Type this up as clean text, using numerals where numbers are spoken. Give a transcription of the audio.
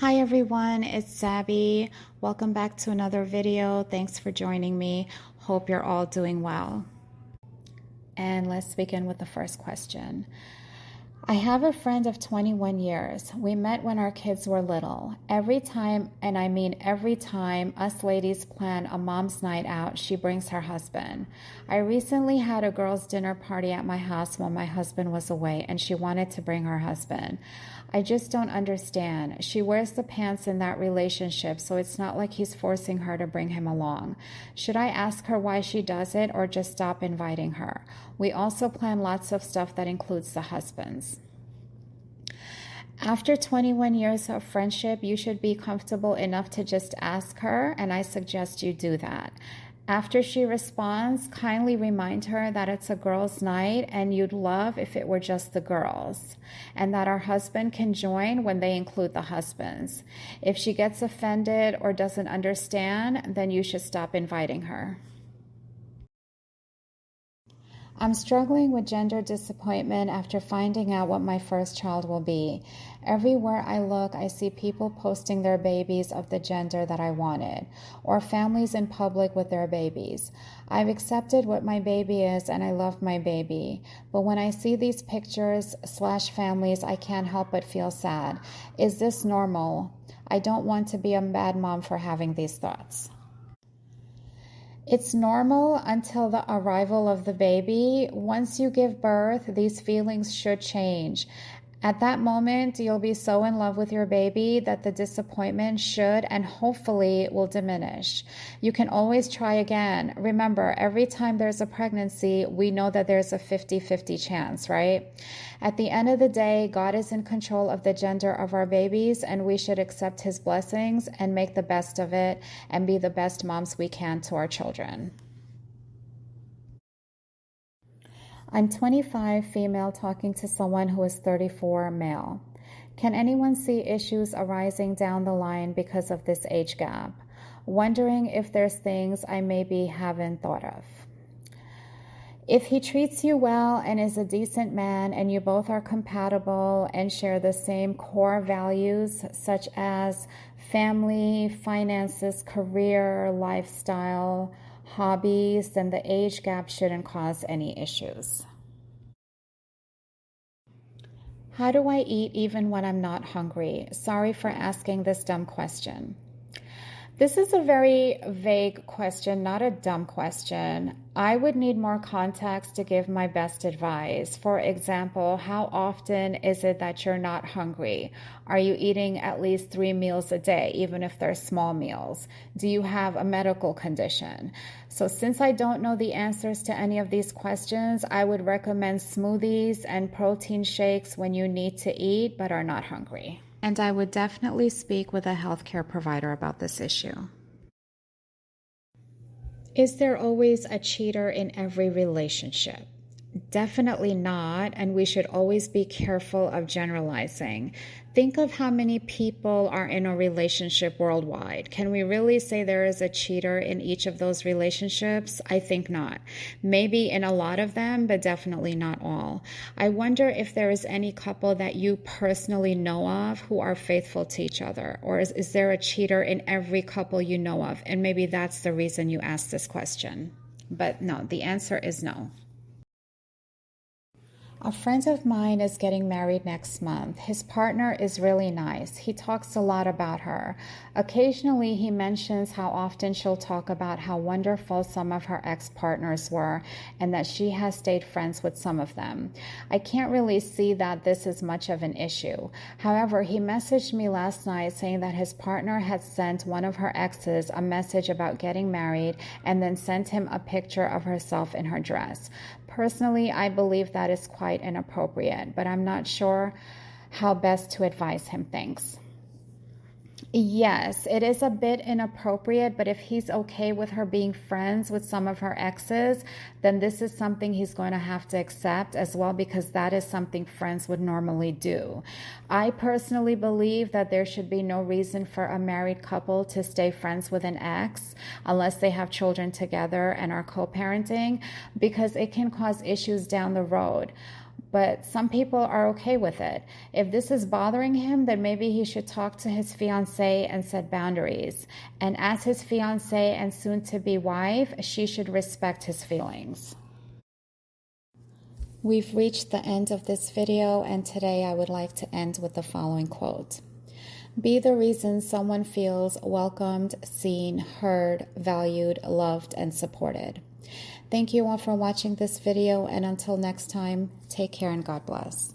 Hi everyone, it's Sabby. Welcome back to another video. Thanks for joining me. Hope you're all doing well. And let's begin with the first question. I have a friend of 21 years. We met when our kids were little. Every time, and I mean every time, us ladies plan a mom's night out, she brings her husband. I recently had a girls' dinner party at my house while my husband was away, and she wanted to bring her husband. I just don't understand. She wears the pants in that relationship, so it's not like he's forcing her to bring him along. Should I ask her why she does it or just stop inviting her? We also plan lots of stuff that includes the husbands. After 21 years of friendship, you should be comfortable enough to just ask her, and I suggest you do that. After she responds, kindly remind her that it's a girls' night and you'd love if it were just the girls, and that her husband can join when they include the husbands. If she gets offended or doesn't understand, then you should stop inviting her. I'm struggling with gender disappointment after finding out what my first child will be. Everywhere I look, I see people posting their babies of the gender that I wanted, or families in public with their babies. I've accepted what my baby is and I love my baby, but when I see these pictures/families, I can't help but feel sad. Is this normal? I don't want to be a bad mom for having these thoughts. It's normal until the arrival of the baby. Once you give birth, these feelings should change. At that moment, you'll be so in love with your baby that the disappointment should and hopefully will diminish. You can always try again. Remember, every time there's a pregnancy, we know that there's a 50-50 chance, right? At the end of the day, God is in control of the gender of our babies, and we should accept His blessings and make the best of it and be the best moms we can to our children. I'm 25, female, talking to someone who is 34, male. Can anyone see issues arising down the line because of this age gap? Wondering if there's things I maybe haven't thought of. If he treats you well and is a decent man and you both are compatible and share the same core values such as family, finances, career, lifestyle, hobbies, then the age gap shouldn't cause any issues. How do I eat even when I'm not hungry? Sorry for asking this dumb question. This is a very vague question, not a dumb question. I would need more context to give my best advice. For example, how often is it that you're not hungry? Are you eating at least 3 meals a day, even if they're small meals? Do you have a medical condition? So since I don't know the answers to any of these questions, I would recommend smoothies and protein shakes when you need to eat but are not hungry. And I would definitely speak with a healthcare provider about this issue. Is there always a cheater in every relationship? Definitely not, and we should always be careful of generalizing. Think of how many people are in a relationship worldwide. Can we really say there is a cheater in each of those relationships? I think not. Maybe in a lot of them, but definitely not all. I wonder if there is any couple that you personally know of who are faithful to each other, or is there a cheater in every couple you know of? And maybe that's the reason you asked this question. But no, the answer is no. A friend of mine is getting married next month. His partner is really nice. He talks a lot about her. Occasionally, he mentions how often she'll talk about how wonderful some of her ex-partners were and that she has stayed friends with some of them. I can't really see that this is much of an issue. However, he messaged me last night saying that his partner had sent one of her exes a message about getting married and then sent him a picture of herself in her dress. Personally, I believe that is quite inappropriate, but I'm not sure how best to advise him. Thanks. Yes, it is a bit inappropriate, but if he's okay with her being friends with some of her exes, then this is something he's going to have to accept as well, because that is something friends would normally do. I personally believe that there should be no reason for a married couple to stay friends with an ex unless they have children together and are co-parenting, because it can cause issues down the road. But some people are okay with it. If this is bothering him, then maybe he should talk to his fiancé and set boundaries. And as his fiancé and soon-to-be wife, she should respect his feelings. We've reached the end of this video, and today I would like to end with the following quote. Be the reason someone feels welcomed, seen, heard, valued, loved, and supported. Thank you all for watching this video, and until next time, take care and God bless.